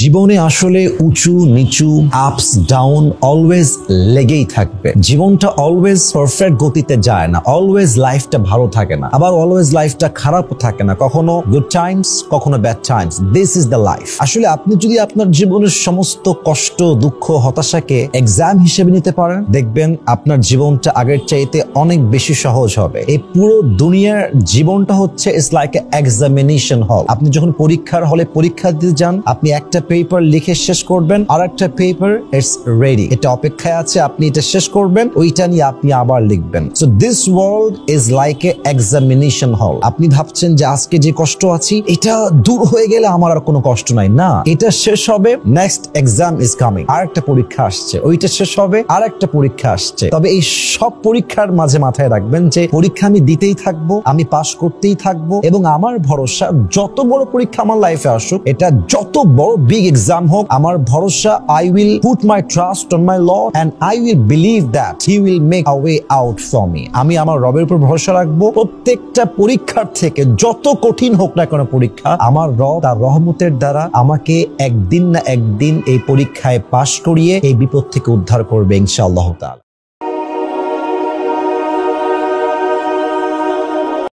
জীবনে আসলে উঁচু নিচু আপস ডাউন অলওয়েজ লেগেই থাকবে। জীবনটা অলওয়েজ পারফেক্ট গতিতে যায় না, অলওয়েজ লাইফটা ভালো থাকে না, আবার অলওয়েজ লাইফটা খারাপও থাকে না, কখনো গুড টাইমস কখনো bad Times. This is the life. আসলে আপনি যদি আপনার জীবনের সমস্ত কষ্ট দুঃখ হতাশাকে এক্সাম হিসেবে নিতে পারেন, দেখবেন আপনার জীবনটা আগের চাইতে অনেক বেশি সহজ হবে। এই পুরো দুনিয়ার জীবনটা হচ্ছে ইটস লাইক এ এক্সামিনেশন হল। আপনি যখন পরীক্ষার হলে পরীক্ষা দিতে যান, আপনি একটা পেপার লিখে শেষ করবেন, আর একটা পেপার ইটস রেডি, এটা অপেক্ষায় আছে, আপনি এটা শেষ করবেন, ওইটা নিয়ে আপনি আবার লিখবেন। So this world is like a examination হল। আপনি ভাবছেন যে আজকে যে কষ্ট আছি এটা দূর হয়ে গেলে আমার আর কোনো কষ্ট নাই, না, এটা শেষ হবে, নেক্সট এক্সাম ইজ কামিং, আর একটা পরীক্ষা আসছে, ওইটা শেষ হবে, আর একটা পরীক্ষা আসছে। তবে এই সব পরীক্ষার মাঝে মাথায় রাখবেন যে পরীক্ষা আমি দিতেই থাকবো, আমি পাশ করতেই থাকবো, এবং আমার ভরসা যত বড় পরীক্ষা আমার লাইফে আসুক, এটা যত বড় বিগ এক্সাম হোক, আমার ভরসা I will put my trust on my lord and I will believe that he will make a way out for me. আমি আমার রবের উপর ভরসা রাখবো। প্রত্যেকটা পরীক্ষার থেকে যত কঠিন হোক না কোনো পরীক্ষা, আমার রব তার রহমতের দ্বারা আমাকে একদিন না একদিন এই পরীক্ষায় পাশ করিয়ে এই বিপদ থেকে উদ্ধার করবে ইনশাআল্লাহ তাআলা।